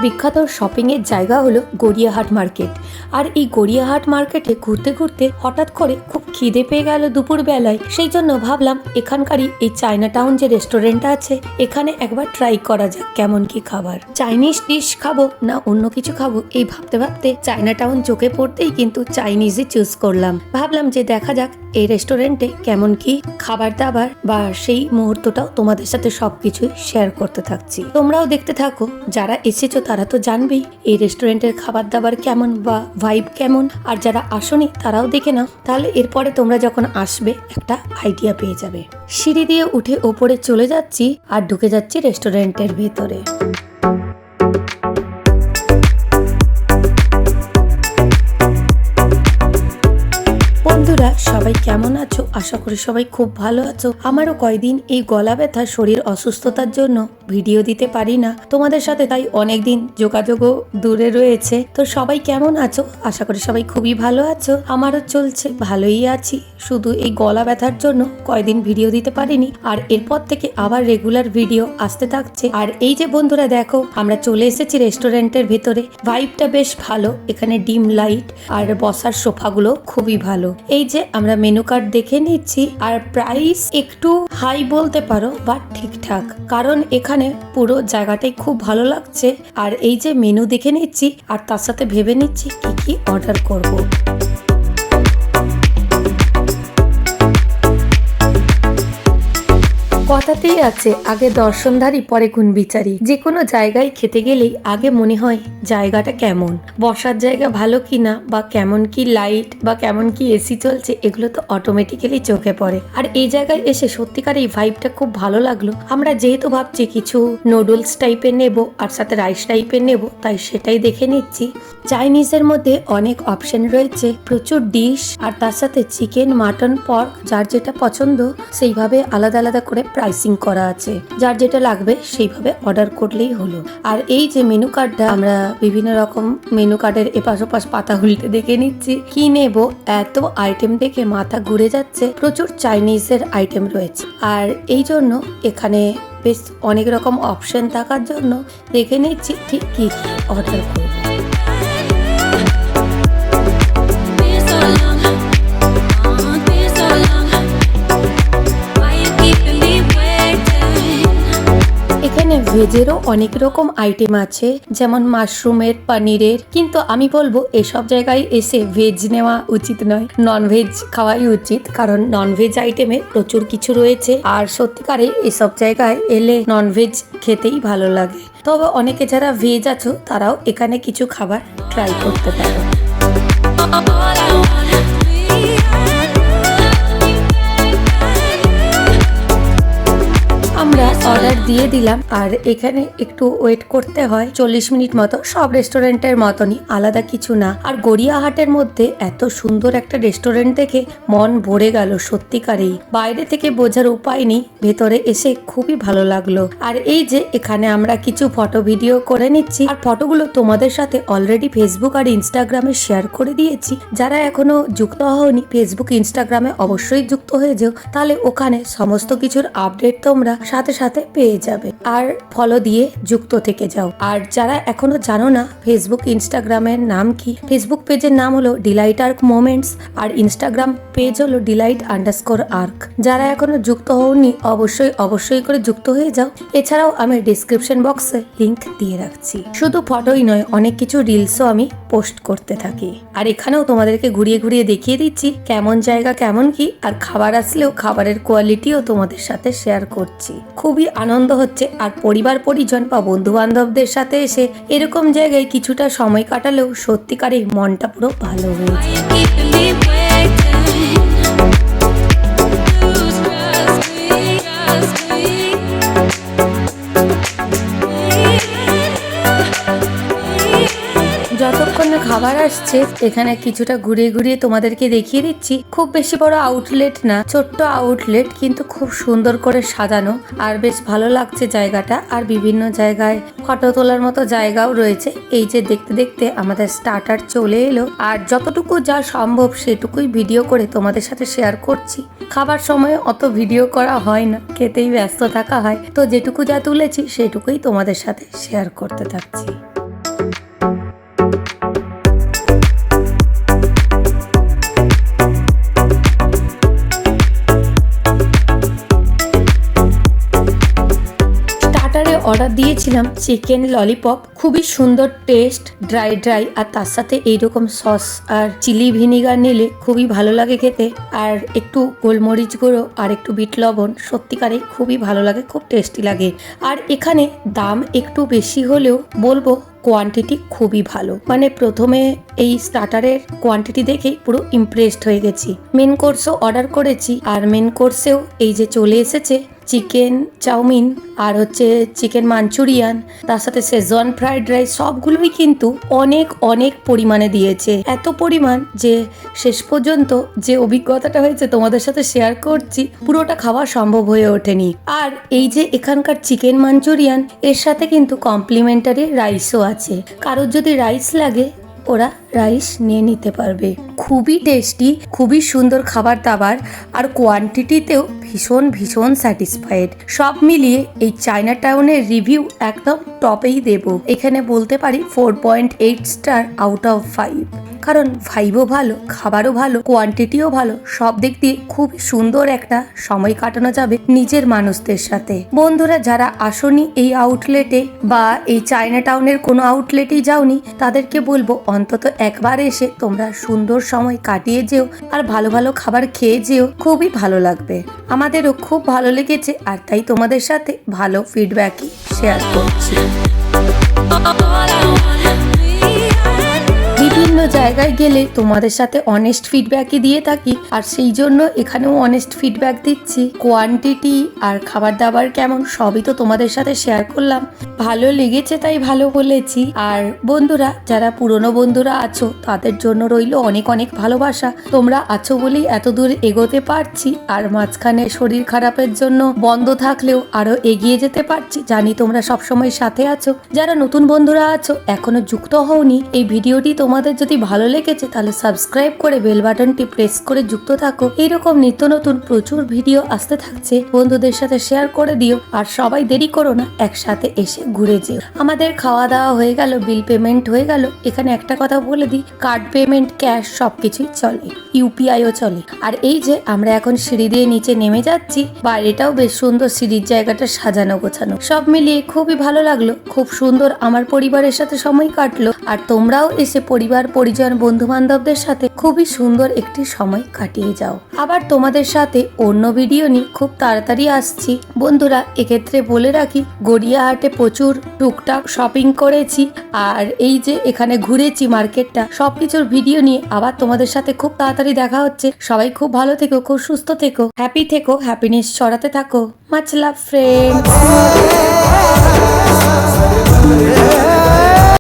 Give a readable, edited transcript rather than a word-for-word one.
বিখ্যাত শপিং এর জায়গা হলো গড়িয়াহাট মার্কেট। আর এই গড়িয়াহাট মার্কেটে ঘুরতে ঘুরতে হঠাৎ করে খুব খিদে পেয়ে গেল দুপুর বেলায়। সেই জন্য ভাবলাম এখানকারই এই চায়না টাউন যে রেস্টুরেন্টটা আছে এখানে একবার ট্রাই করা যাক কেমন কি খাবার। চাইনিজ ডিশ খাবো না অন্য কিছু খাবো এই ভাবতে ভাবতে চায়না টাউন চোখে পড়তেই কিন্তু চাইনিজই চুজ করলাম। ভাবলাম যে দেখা যাক এই রেস্টুরেন্টে কেমন কি খাবার দাবার বা সেই মুহূর্তটাও তোমাদের সাথে সবকিছুই শেয়ার করতে থাকছি। তোমরাও দেখতে থাকো, যারা এসেছো তারা তো জানবেই এই রেস্টুরেন্টের খাবার দাবার কেমন বা ভাইব কেমন, আর যারা আসোনি তারাও দেখে নাও, তাহলে এরপরে তোমরা যখন আসবে একটা আইডিয়া পেয়ে যাবে। সিঁড়ি দিয়ে উঠে ওপরে চলে যাচ্ছি আর ঢুকে যাচ্ছি রেস্টুরেন্টের ভেতরে। বন্ধুরা সবাই কেমন আছো? আশা করি সবাই খুব ভালো আছো। আমারও কয়দিন এই গলা ব্যথা শরীর অসুস্থতার জন্য ভিডিও দিতে পারি না তোমাদের সাথে, তাই অনেকদিন যোগাযোগও দূরে রয়েছে। তো সবাই কেমন আছো? আশা করি সবাই খুবই ভালো আছো। আমারও চলছে, ভালোই আছি। শুধু এই গলা ব্যথার জন্য কয়দিন ভিডিও দিতে পারিনি, আর এরপর থেকে আবার রেগুলার ভিডিও আসতে থাকছে। আর এই যে বন্ধুরা দেখো আমরা চলে এসেছি রেস্টুরেন্টের ভেতরে। ভাইবটা বেশ ভালো, এখানে ডিম লাইট আর বসার সোফাগুলো খুবই ভালো। এই যে আমরা মেনু কার্ড দেখে নিচ্ছি, আর প্রাইস একটু হাই বলতে পারো বা ঠিকঠাক, কারণ এখানে পুরো জায়গাটাই খুব ভালো লাগছে। আর এই যে মেনু দেখে নিচ্ছি আর তার সাথে ভেবে নিচ্ছি কি কি অর্ডার করব। কথাতেই আছে আগে দর্শনধারী পরে গুণ বিচারি। যে কোনো জায়গায় খেতে গেলেই আগে মনে হয় জায়গাটা কেমন, বসার জায়গা ভালো কিনা, বা কেমন কি লাইট বা কেমন কি এসি চলছে, এগুলো তো অটোমেটিক্যালি চোখে পড়ে। আর এই জায়গায় এসে সত্যিকার এই ভাইবটা খুব ভালো লাগলো। আমরা যেহেতু ভাবছি কিছু নুডলস টাইপের নেব আর সাথে রাইস টাইপের নেব, তাই সেটাই দেখে নিচ্ছি। চাইনিজের মধ্যে অনেক অপশন রয়েছে, প্রচুর ডিশ, আর তার সাথে চিকেন, মাটন, পর্ক, যার যেটা পছন্দ সেইভাবে আলাদা আলাদা করে প্রাইসিং করা আছে। যার যেটা লাগবে সেইভাবে অর্ডার করলেই হলো। আর এই যে মেনু কার্ডটা, আমরা বিভিন্ন রকম মেনু কার্ডের এপাশ ওপাশ পাতা উল্টে দেখে নিচ্ছি কি নেব। এত আইটেম দেখে মাথা ঘুরে যাচ্ছে, প্রচুর চাইনিজের আইটেম রয়েছে। আর এই জন্য এখানে বেশ অনেক রকম অপশন থাকার জন্য দেখে নিচ্ছি ঠিক কি অর্ডার করবো। এখানে ভেজেরও অনেক রকম আইটেম আছে, যেমন মাশরুমের, পনিরের, কিন্তু আমি বলবো এসব জায়গায় এসে ভেজ নেওয়া উচিত নয়, ননভেজ খাওয়াই উচিত, কারণ ননভেজ আইটেমে প্রচুর কিছু রয়েছে। আর সত্যিকারে এসব জায়গায় এলে ননভেজ খেতেই ভালো লাগে। তবে অনেকে যারা ভেজ আছো তারাও এখানে কিছু খাবার ট্রাই করতে পারো। আমরা অর্ডার দিয়ে দিলাম, আর এখানে একটু ওয়েট করতে হয় 40 মিনিট মতো। সব রেস্টুরেন্টের মতনই, আলাদা কিছু না। আর গড়িয়াহাটের মধ্যে এত সুন্দর একটা রেস্টুরেন্ট দেখে মন ভরে গেল সত্যিকারেই। বাইরে থেকে বোঝার উপায় নেই, ভেতরে এসে খুবই ভালো লাগলো। আর এই যে এখানে আমরা কিছু ফটো ভিডিও করে নিচ্ছি, আর ফটোগুলো তোমাদের সাথে অলরেডি ফেসবুক আর ইনস্টাগ্রামে শেয়ার করে দিয়েছি। যারা এখনো যুক্ত হওনি ফেসবুক ইনস্টাগ্রামে অবশ্যই যুক্ত হয়ে যাও, তাহলে ওখানে সমস্ত কিছুর আপডেট তোমরা সাথে সাথে পেয়ে যাবে। আর ফলো দিয়ে যুক্ত থেকে যাও। আর যারা এখনো জানো না ফেসবুক ইনস্টাগ্রামের নাম কি, ফেসবুক পেজের নাম হলো ডিলাইট আর্ক মোমেন্টস, আর ইনস্টাগ্রাম পেজ হলো ডিলাইট_আর্ক। যারা এখনো যুক্ত হওনি অবশ্যই করে যুক্ত হয়ে যাও। এছাড়াও আমি ডিসক্রিপশন বক্সে লিংক দিয়ে রাখছি। শুধু ফটোই নয়, অনেক কিছু রিলসও আমি পোস্ট করতে থাকি। আর এখানেও তোমাদেরকে ঘুরিয়ে ঘুরিয়ে দেখিয়ে দিচ্ছি কেমন জায়গা কেমন কি, আর খাবার আসলেও খাবারের কোয়ালিটিও তোমাদের সাথে শেয়ার করছি। খুবই আনন্দ হচ্ছে। আর পরিবার পরিজন বা বন্ধু বান্ধবদের সাথে এসে এরকম জায়গায় কিছুটা সময় কাটালেও সত্যিকারে মনটা পুরো ভালো হয়ে যায়। যতক্ষণ না খাবার আসছে এখানে কিছুটা ঘুরিয়ে ঘুরিয়ে তোমাদেরকে দেখিয়ে দিচ্ছি। খুব বেশি বড় আউটলেট না, ছোট্ট আউটলেট, কিন্তু খুব সুন্দর করে সাজানো, আর বেশ ভালো লাগছে জায়গাটা। আর বিভিন্ন জায়গায় ফটো তোলার মতো জায়গাও রয়েছে। এই যে দেখতে দেখতে আমাদের স্টার্টার চলে এলো, আর যতটুকু যা সম্ভব সেটুকুই ভিডিও করে তোমাদের সাথে শেয়ার করছি। খাবার সময় অত ভিডিও করা হয় না, খেতেই ব্যস্ত থাকা হয়, তো যেটুকু যা তুলেছি সেটুকুই তোমাদের সাথে শেয়ার করতে থাকছি। দিয়েছিলাম চিকেন ললিপপ, খুবই সুন্দর টেস্ট, ড্রাই ড্রাই, আর তার সাথে এইরকম সস আর চিলি ভিনিগার নিলে খুবই ভালো লাগে খেতে। আর একটু গোলমরিচ গুঁড়ো আর একটু বিট লবণ, সত্যিকারে খুবই ভালো লাগে, খুব টেস্টি লাগে। আর এখানে দাম একটু বেশি হলেও বলবো কোয়ান্টিটি খুবই ভালো। মানে প্রথমে এই স্টার্টারের কোয়ান্টিটি দেখেই পুরো ইমপ্রেসড হয়ে গেছি। মেন কোর্সও অর্ডার করেছি, আর মেন কোর্সেও এই যে চলে এসেছে চিকেন চাউমিন আর হচ্ছে চিকেন মাঞ্চুরিয়ান, তার সাথে শেজওয়ান ফ্রাইড রাইস, সবগুলোই কিন্তু অনেক অনেক পরিমাণে দিয়েছে। এত পরিমাণ যে শেষ পর্যন্ত যে অভিজ্ঞতাটা হয়েছে তোমাদের সাথে শেয়ার করছি, পুরোটা খাওয়া সম্ভব হয়ে ওঠেনি। আর এই যে এখানকার চিকেন মাঞ্চুরিয়ান, এর সাথে কিন্তু কমপ্লিমেন্টারি রাইসও আছে। কারোর যদি রাইস লাগে ওরা রাইস নিয়ে নিতে পারবে। খুবই টেস্টি, খুবই সুন্দর খাবার দাবার, আর কোয়ান্টিটিতেও ভীষণ ভীষণ স্যাটিসফাইড। সব মিলিয়ে এই চায়না টাউনের রিভিউ একদম টপেই দেব। এখানে বলতে পারি 4.8 স্টার আউট অফ 5, কারণ ভাইবও ভালো, খাবারও ভালো, কোয়ান্টিটিও ভালো, সব দিক দিয়ে খুব সুন্দর একটা সময় কাটানো যাবে নিজের মানুষদের সাথে। বন্ধুরা যারা আসনি এই আউটলেটে বা এই চায়না টাউনের কোনো আউটলেটেই যাওনি, তাদেরকে বলবো অন্তত একবার এসে তোমরা সুন্দর সময় কাটিয়ে যেও আর ভালো ভালো খাবার খেয়ে যেও, খুবই ভালো লাগবে। আমাদেরও খুব ভালো লেগেছে, আর তাই তোমাদের সাথে ভালো ফিডব্যাকই শেয়ার করছি। বিভিন্ন জায়গায় গেলে তোমাদের সাথে অনেস্ট ফিডব্যাকই দিয়ে থাকি, আর সেই জন্য এখানেও অনেস্ট ফিডব্যাক দিচ্ছি। কোয়ান্টিটি আর খাবার দাবার কেমন সবই তো তোমাদের সাথে শেয়ার করলাম, ভালো লেগেছে তাই ভালো বলেছি। আর বন্ধুরা যারা পুরনো বন্ধুরা আছো, তাদের জন্য রইলো অনেক অনেক ভালোবাসা। তোমরা আছো বলেই এত দূর এগোতে পারছি, আর মাঝখানে শরীর খারাপের জন্য বন্ধ থাকলেও আরো এগিয়ে যেতে পারছি। জানি তোমরা সবসময় সাথে আছো। যারা নতুন বন্ধুরা আছো, এখনো যুক্ত হওনি, এই ভিডিওটি তোমাদের যদি ভালো লেগেছে তাহলে সাবস্ক্রাইব করে বেল বাটনটি প্রেস করে যুক্ত থাকো। এইরকম নিত্য নতুন প্রচুর ভিডিও আসতে থাকছে, বন্ধুদের সাথে শেয়ার করে দিও। আর সবাই দেরি করো না, একসাথে এসে ঘুরে যেও। আমাদের খাওয়া দাওয়া হয়ে গেল, বিল পেমেন্ট হয়ে গেল। এখানে একটা কথা বলে দিই, কার্ড পেমেন্ট, ক্যাশ সবকিছুই চলে, ইউপিআইও চলে। আর এই যে আমরা এখন সিঁড়ি দিয়ে নিচে নেমে যাচ্ছি, বাইরেটাও বেশ সুন্দর, সিঁড়ির জায়গাটা সাজানো গোছানো, সব মিলিয়ে খুবই ভালো লাগলো। খুব সুন্দর আমার পরিবারের সাথে সময় কাটলো, আর তোমরাও এসে পরিবার পরিজন বন্ধু বান্ধবদের সাথে খুবই সুন্দর একটি সময় কাটিয়ে যাও। আবার তোমাদের সাথে অন্য ভিডিও নিয়ে খুব তাড়াতাড়ি আসছি। বন্ধুরা এক্ষেত্রে বলে রাখি, গড়িয়াহাটে প্রচুর টুকটাক শপিং করেছি, আর এই যে এখানে ঘুরেছি মার্কেটটা, সবকিছুর ভিডিও নিয়ে আবার তোমাদের সাথে খুব তাড়াতাড়ি দেখা হচ্ছে। সবাই খুব ভালো থেকো, খুব সুস্থ থেকো, হ্যাপি থেকো, হ্যাপিনেস ছড়াতে থাকো। Much love friends.